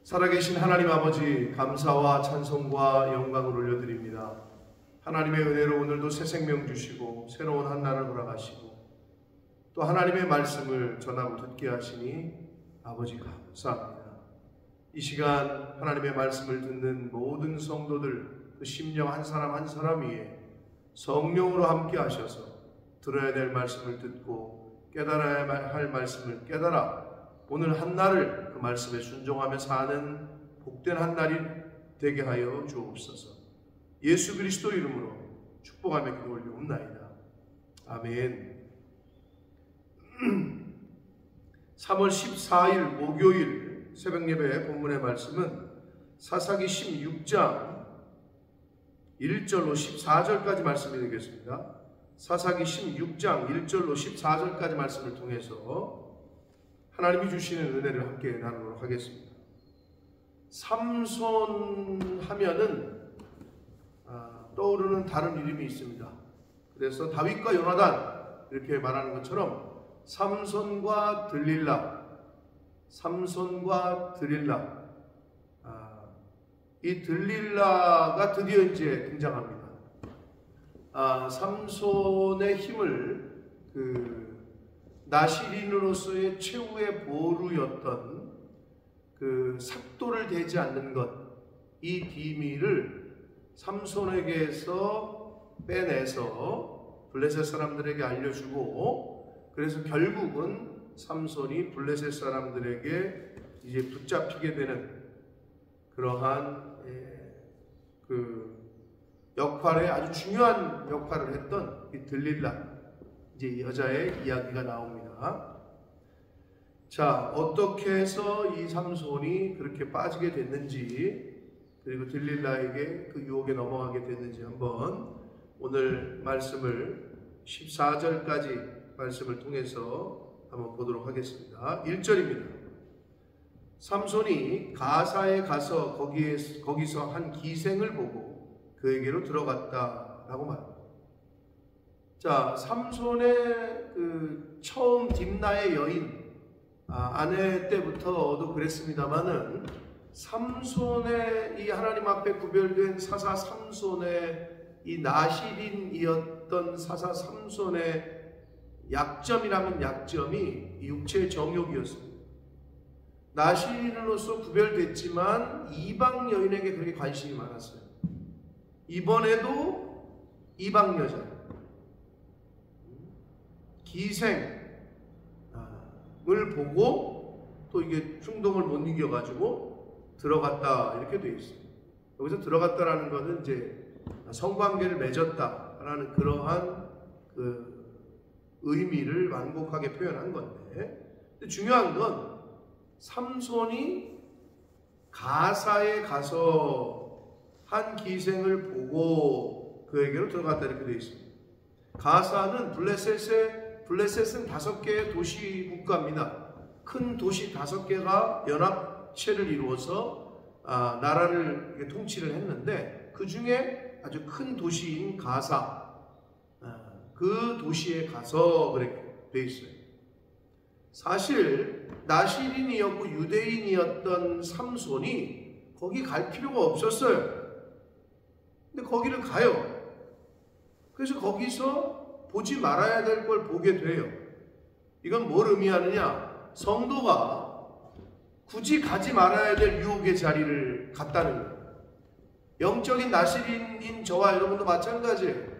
살아계신 하나님 아버지, 감사와 찬송과 영광을 올려드립니다. 하나님의 은혜로 오늘도 새 생명 주시고 새로운 한 날을 허락하시고 또 하나님의 말씀을 전하고 듣게 하시니 아버지 감사합니다. 이 시간 하나님의 말씀을 듣는 모든 성도들, 그 심령 한 사람 한 사람 위에 성령으로 함께 하셔서 들어야 될 말씀을 듣고 깨달아야 할 말씀을 깨달아 오늘 한 날을 그 말씀에 순종하며 사는 복된 한 날이 되게 하여 주옵소서. 예수 그리스도 이름으로 축복하며 기도 올리옵나이다. 아멘. 3월 14일 목요일 새벽 예배 본문의 말씀은 사사기 16장 1절로 14절까지 말씀이 되겠습니다. 사사기 16장 1절로 14절까지 말씀을 통해서 하나님이 주시는 은혜를 함께 나누도록 하겠습니다. 삼손 하면은 떠오르는 다른 이름이 있습니다. 그래서 다윗과 요나단 이렇게 말하는 것처럼 삼손과 들릴라, 삼손과 들릴라, 이 들릴라가 드디어 이제 등장합니다. 삼손의 힘을 나시린으로서의 최후의 보루였던 그 삭도를 대지 않는 것, 이 비밀을 삼손에게서 빼내서 블레셋 사람들에게 알려주고, 그래서 결국은 삼손이 블레셋 사람들에게 이제 붙잡히게 되는 그러한 그 역할에 아주 중요한 역할을 했던 이 들릴라, 이제 이 여자의 이야기가 나옵니다. 자, 어떻게 해서 이 삼손이 그렇게 빠지게 됐는지, 그리고 들릴라에게 그 유혹에 넘어가게 됐는지 한번 오늘 말씀을 14절까지 말씀을 통해서 한번 보도록 하겠습니다. 1절입니다. 삼손이 가사에 가서 거기서 한 기생을 보고 그에게로 들어갔다라고 말합니다. 자, 삼손의 그 처음 딥나의 여인, 아내 때부터도 그랬습니다만은 삼손의 이 하나님 앞에 구별된 사사 삼손의 이 나시린이었던 사사 삼손의 약점이라면 약점이 육체의 정욕이었습니다. 나시린으로서 구별됐지만 이방 여인에게 그렇게 관심이 많았어요. 이번에도 이방 여자, 기생을 보고 또 이게 충동을 못 이겨가지고 들어갔다 이렇게 되어 있습니다. 여기서 들어갔다라는 것은 이제 성관계를 맺었다라는 그러한 그 의미를 완곡하게 표현한 건데, 근데 중요한 건 삼손이 가사에 가서 한 기생을 보고 그에게로 들어갔다 이렇게 되어 있습니다. 가사는 블레셋은 5개의 도시 국가입니다. 큰 도시 5개가 연합체를 이루어서 나라를 통치를 했는데, 그 중에 아주 큰 도시인 가사, 그 도시에 가서 그렇게 되어 있어요. 사실 나시린이었고 유대인이었던 삼손이 거기 갈 필요가 없었어요. 근데 거기를 가요. 그래서 거기서 보지 말아야 될 걸 보게 돼요. 이건 뭘 의미하느냐? 성도가 굳이 가지 말아야 될 유혹의 자리를 갔다는 거예요. 영적인 나시린인 저와 여러분도 마찬가지예요.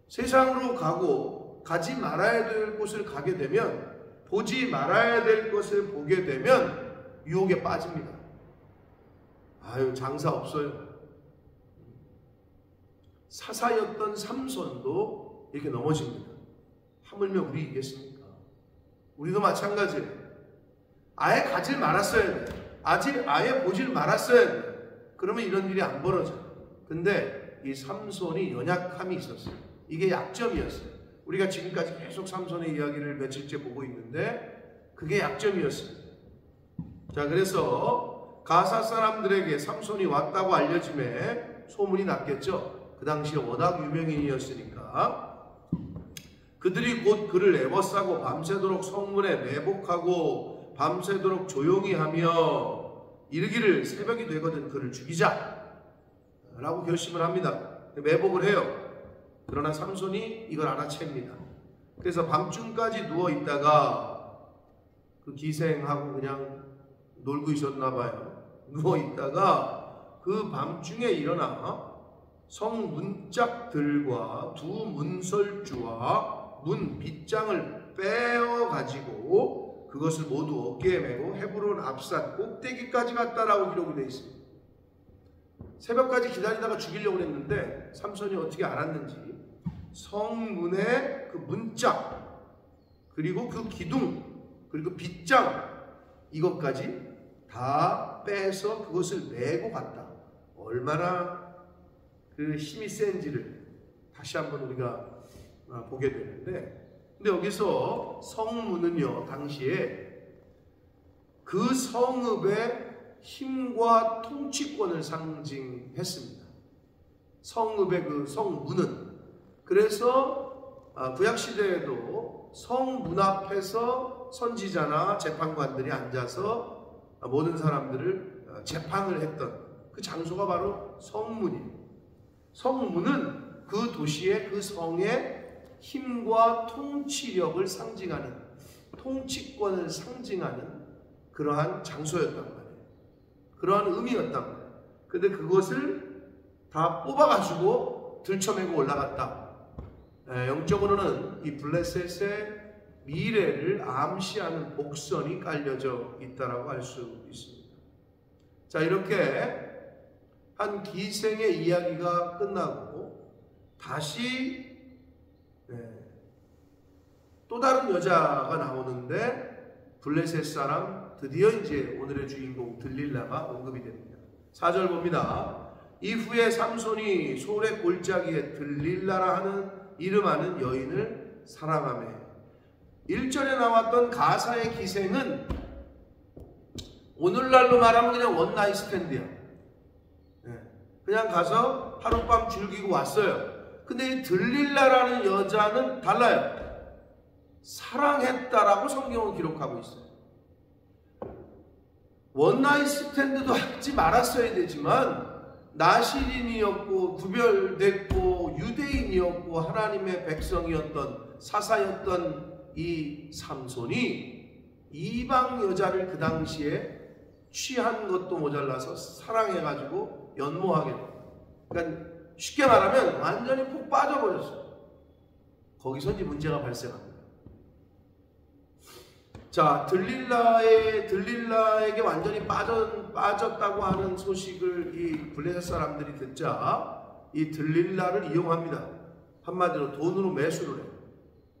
세상으로 가고 가지 말아야 될 곳을 가게 되면, 보지 말아야 될 것을 보게 되면 유혹에 빠집니다. 아유, 장사 없어요. 사사였던 삼손도 이렇게 넘어집니다. 하물며 우리이겠습니까? 우리도 마찬가지예요. 아예 가질 말았어야 돼. 아예 보질 말았어야 돼. 그러면 이런 일이 안 벌어져요. 근데 이 삼손이 연약함이 있었어요. 이게 약점이었어요. 우리가 지금까지 계속 삼손의 이야기를 며칠째 보고 있는데 그게 약점이었어요. 자, 그래서 가사 사람들에게 삼손이 왔다고 알려짐에 소문이 났겠죠. 그 당시에 워낙 유명인이었으니까 그들이 곧 그를 애워싸고 밤새도록 성문에 매복하고 밤새도록 조용히 하며 이르기를 새벽이 되거든 그를 죽이자 라고 결심을 합니다. 매복을 해요. 그러나 삼손이 이걸 알아챕니다. 그래서 밤중까지 누워있다가 그 기생하고 그냥 놀고 있었나 봐요. 누워있다가 그 밤중에 일어나 성 문짝들과 두 문설주와 문 빗장을 빼어가지고 그것을 모두 어깨에 메고 헤브론 앞산 꼭대기까지 갔다라고 기록이 되어 있습니다. 새벽까지 기다리다가 죽이려고 했는데 삼손이 어떻게 알았는지 성문의 그 문짝 그리고 그 기둥 그리고 빗장 이것까지 다 빼서 그것을 메고 갔다. 얼마나 그 힘이 센지를 다시 한번 우리가 보게 되는데, 근데 여기서 성문은요 당시에 그 성읍의 힘과 통치권을 상징했습니다. 성읍의 그 성문은. 그래서 구약시대에도 성문 앞에서 선지자나 재판관들이 앉아서 모든 사람들을 재판을 했던 그 장소가 바로 성문이에요. 성문은 그 도시의 그 성의 힘과 통치력을 상징하는, 통치권을 상징하는 그러한 장소였단 말이에요. 그러한 의미였단 말이에요. 근데 그것을 다 뽑아가지고 들쳐매고 올라갔다. 영적으로는 이 블레셋의 미래를 암시하는 복선이 깔려져 있다라고 할 수 있습니다. 자, 이렇게 한 기생의 이야기가 끝나고 다시 또 다른 여자가 나오는데 블레셋 사람, 드디어 이제 오늘의 주인공 들릴라가 언급이 됩니다. 4절 봅니다. 이후에 삼손이 소의 골짜기에 들릴라라 하는 이름하는 여인을 사랑하며. 1절에 나왔던 가사의 기생은 오늘날로 말하면 그냥 원나잇 스탠드야. 그냥 가서 하룻밤 즐기고 왔어요. 근데 이 들릴라라는 여자는 달라요. 사랑했다라고 성경은 기록하고 있어요. 원나잇 스탠드도 하지 말았어야 되지만 나시린이었고 구별됐고 유대인이었고 하나님의 백성이었던 사사였던 이 삼손이 이방 여자를 그 당시에 취한 것도 모자라서 사랑해가지고 연모하게 돼요. 그러니까 쉽게 말하면 완전히 푹 빠져버렸어요. 거기서 이제 문제가 발생합니다. 자, 들릴라에게 완전히 빠졌다고 하는 소식을 이 블레셋 사람들이 듣자 이 들릴라를 이용합니다. 한마디로 돈으로 매수를 해요.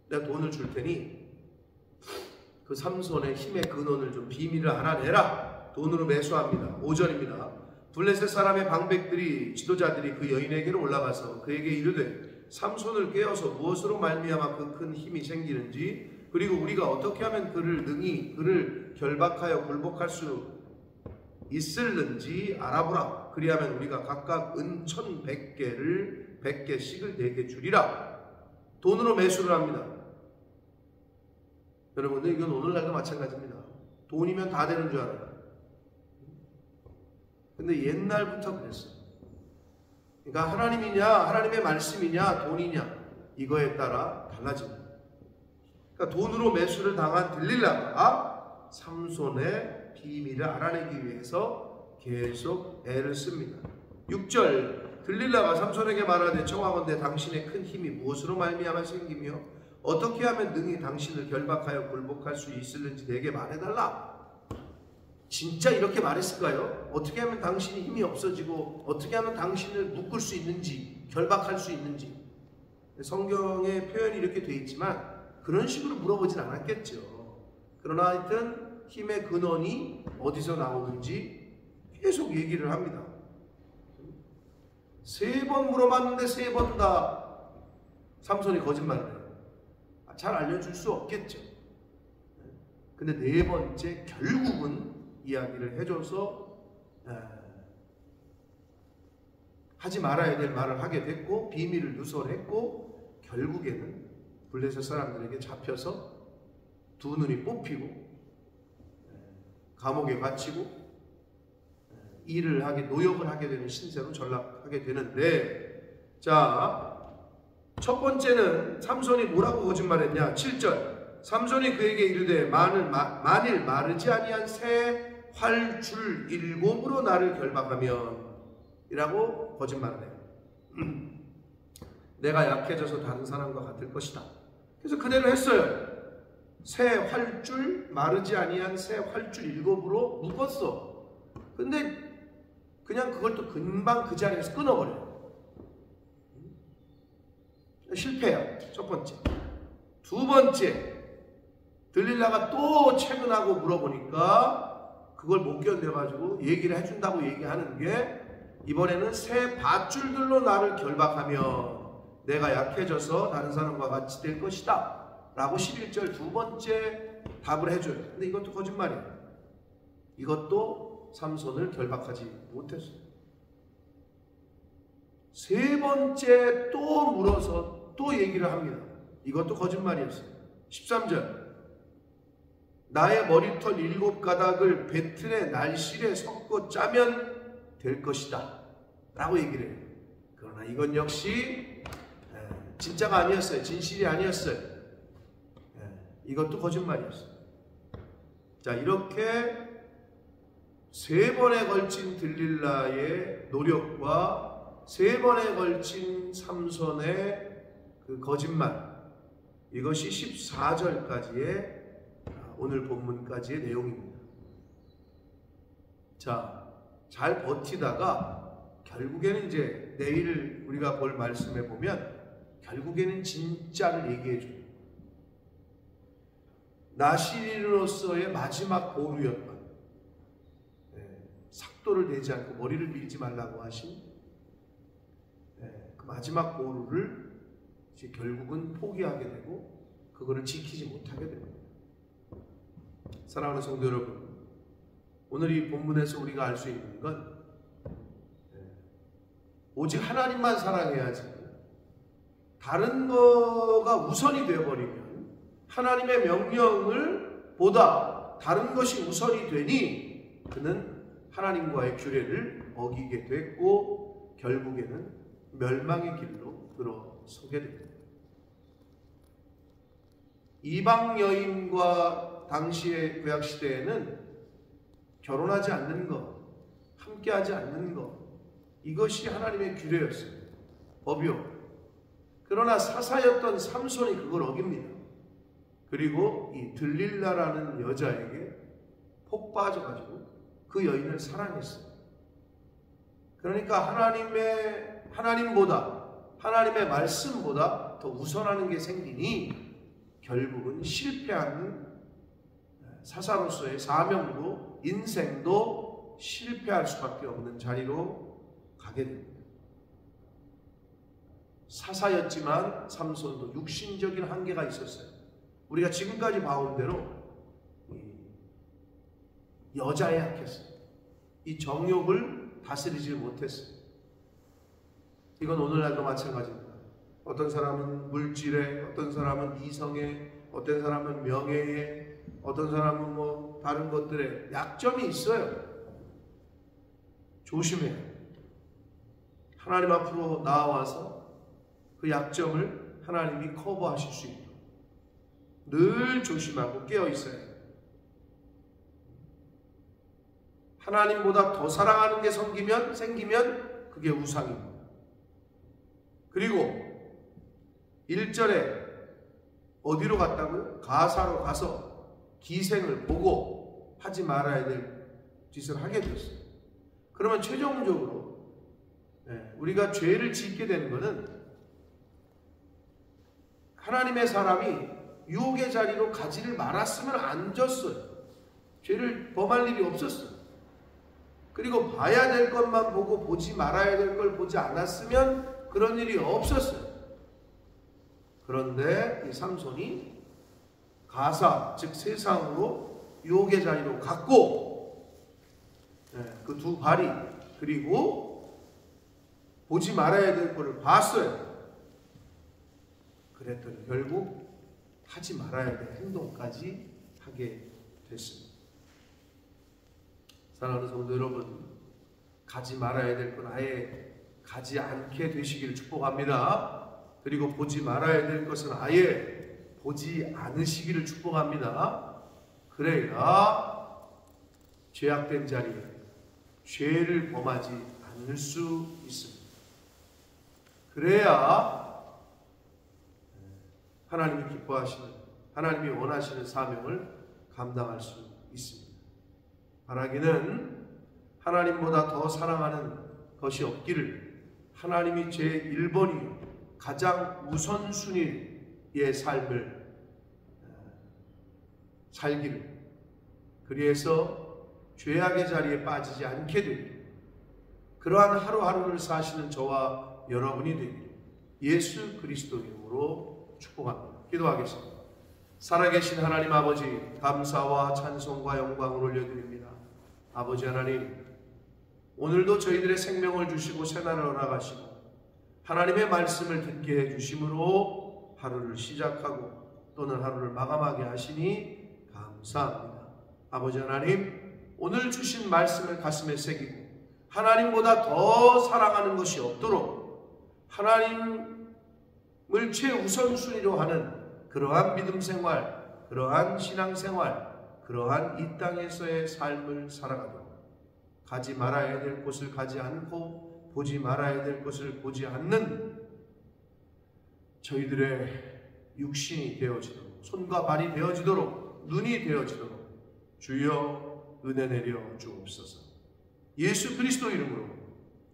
내가 돈을 줄 테니 그 삼손의 힘의 근원을 좀 비밀을 알아내라. 돈으로 매수합니다. 5절입니다. 블레셋 사람의 방백들이 지도자들이 그 여인에게로 올라가서 그에게 이르되 삼손을 깨어서 무엇으로 말미암아 그 큰 힘이 생기는지 그리고 우리가 어떻게 하면 그를 결박하여 굴복할 수 있을는지 알아보라. 그리하면 우리가 각각 은 1,100개를 100개씩을 내게 주리라. 돈으로 매수를 합니다. 여러분들 이건 오늘날도 마찬가지입니다. 돈이면 다 되는 줄 알아요. 근데 옛날부터 그랬어요. 그러니까 하나님이냐 하나님의 말씀이냐 돈이냐 이거에 따라 달라집니다. 그러니까 돈으로 매수를 당한 들릴라가 삼손의 비밀을 알아내기 위해서 계속 애를 씁니다. 6절 들릴라가 삼손에게 말하되 청하건대 당신의 큰 힘이 무엇으로 말미암아 생기며 어떻게 하면 능히 당신을 결박하여 굴복할 수 있을는지 내게 말해달라. 진짜 이렇게 말했을까요? 어떻게 하면 당신이 힘이 없어지고 어떻게 하면 당신을 묶을 수 있는지 결박할 수 있는지. 성경의 표현이 이렇게 돼 있지만 그런 식으로 물어보진 않았겠죠. 그러나 하여튼 힘의 근원이 어디서 나오는지 계속 얘기를 합니다. 3번 물어봤는데 3번 다 삼손이 거짓말을 해요. 잘 알려줄 수 없겠죠. 근데 4번째 결국은 이야기를 해줘서 하지 말아야 될 말을 하게 됐고 비밀을 누설했고 결국에는 블레셋 사람들에게 잡혀서 두 눈이 뽑히고 감옥에 갇히고 일을 하게, 노역을 하게 되는 신세로 전락하게 되는데, 자, 첫 번째는 삼손이 뭐라고 거짓말했냐? 7절. 삼손이 그에게 이르되 만일 마르지 아니한 새 활줄 7으로 나를 결박하면, 이라고 거짓말을 해요. 내가 약해져서 다른 사람과 같을 것이다. 그래서 그대로 했어요. 새 활줄, 마르지 아니한 새 활줄 7으로 묶었어. 근데 그냥 그걸 또 금방 그 자리에서 끊어버려요. 실패야. 첫 번째. 두 번째, 들릴라가 또 채근하고 물어보니까 그걸 못 견뎌가지고 얘기를 해준다고 얘기하는 게, 이번에는 새 밧줄들로 나를 결박하면 내가 약해져서 다른 사람과 같이 될 것이다 라고 11절 두 번째 답을 해줘요. 근데 이것도 거짓말이에요. 이것도 삼손을 결박하지 못했어요. 세 번째 또 물어서 또 얘기를 합니다. 이것도 거짓말이었어요. 13절. 나의 머리털 7가닥을 배틀의 날실에 섞어 짜면 될 것이다 라고 얘기를 해요. 그러나 이건 역시 진짜가 아니었어요. 진실이 아니었어요. 이것도 거짓말이었어요. 자, 이렇게 세 번에 걸친 들릴라의 노력과 세 번에 걸친 삼손의 그 거짓말, 이것이 14절까지의 오늘 본문까지의 내용입니다. 자, 잘 버티다가 결국에는 이제 내일 우리가 볼 말씀에 보면 결국에는 진짜를 얘기해 줘요. 나시린으로서의 마지막 보루였던, 삭도를 대지 않고 머리를 밀지 말라고 하신 그 마지막 보루를 이제 결국은 포기하게 되고 그거를 지키지 못하게 됩니다. 사랑하는 성도 여러분, 오늘 이 본문에서 우리가 알 수 있는 건 오직 하나님만 사랑해야지, 다른 거가 우선이 되어버리면, 하나님의 명령을 보다 다른 것이 우선이 되니 그는 하나님과의 규례를 어기게 됐고 결국에는 멸망의 길로 들어서게 됩니다. 이방 여인과 당시의 구약시대에는 결혼하지 않는 것, 함께하지 않는 것, 이것이 하나님의 규례였어요. 법이요. 그러나 사사였던 삼손이 그걸 어깁니다. 그리고 이 들릴라라는 여자에게 폭 빠져가지고 그 여인을 사랑했어요. 그러니까 하나님보다, 하나님의 말씀보다 더 우선하는 게 생기니 결국은 실패하는, 사사로서의 사명도 인생도 실패할 수밖에 없는 자리로 가게 됩니다. 사사였지만 삼손도 육신적인 한계가 있었어요. 우리가 지금까지 봐온 대로 여자에 약했어요. 이 정욕을 다스리지 못했어요. 이건 오늘날도 마찬가지입니다. 어떤 사람은 물질에, 어떤 사람은 이성에, 어떤 사람은 명예에, 어떤 사람은 뭐 다른 것들에 약점이 있어요. 조심해요. 하나님 앞으로 나와서 그 약점을 하나님이 커버하실 수 있도록 늘 조심하고 깨어 있어야 해요. 하나님보다 더 사랑하는 게 생기면 그게 우상입니다. 그리고 1절에 어디로 갔다고요? 가사로 가서 기생을 보고 하지 말아야 될 짓을 하게 됐어요. 그러면 최종적으로 우리가 죄를 짓게 되는 것은 하나님의 사람이 유혹의 자리로 가지를 말았으면 안 졌어요. 죄를 범할 일이 없었어요. 그리고 봐야 될 것만 보고 보지 말아야 될 걸 보지 않았으면 그런 일이 없었어요. 그런데 이 삼손이 가사, 즉 세상으로 유혹의 자리로 갔고, 그 두 발이, 그리고 보지 말아야 될 것을 봤어요. 그랬더니 결국 하지 말아야 될 행동까지 하게 됐습니다. 사랑하는 성도 여러분, 가지 말아야 될 건 아예 가지 않게 되시기를 축복합니다. 그리고 보지 말아야 될 것은 아예 보지 않으시기를 축복합니다. 그래야 죄악된 자리에 죄를 범하지 않을 수 있습니다. 그래야 하나님이 기뻐하시는, 하나님이 원하시는 사명을 감당할 수 있습니다. 바라기는 하나님보다 더 사랑하는 것이 없기를, 하나님이 제1번이요 가장 우선순위의 삶을 살기를, 그리해서 죄악의 자리에 빠지지 않게 되기를, 그러한 하루하루를 사시는 저와 여러분이 되기를 예수 그리스도 이름으로 축복합니다. 기도하겠습니다. 살아계신 하나님 아버지, 감사와 찬송과 영광을 올려드립니다. 아버지 하나님, 오늘도 저희들의 생명을 주시고 새날을 허락하시고 하나님의 말씀을 듣게 해주심으로 하루를 시작하고 또는 하루를 마감하게 하시니 감사합니다. 아버지 하나님, 오늘 주신 말씀을 가슴에 새기고 하나님보다 더 사랑하는 것이 없도록 하나님을 최우선순위로 하는 그러한 믿음 생활, 그러한 신앙 생활, 그러한 이 땅에서의 삶을 살아가도록, 가지 말아야 될 곳을 가지 않고 보지 말아야 될 것을 보지 않는 저희들의 육신이 되어지도록, 손과 발이 되어지도록, 눈이 되어지도록 주여 은혜 내려 주옵소서. 예수 그리스도 이름으로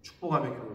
축복하며 기도합니다.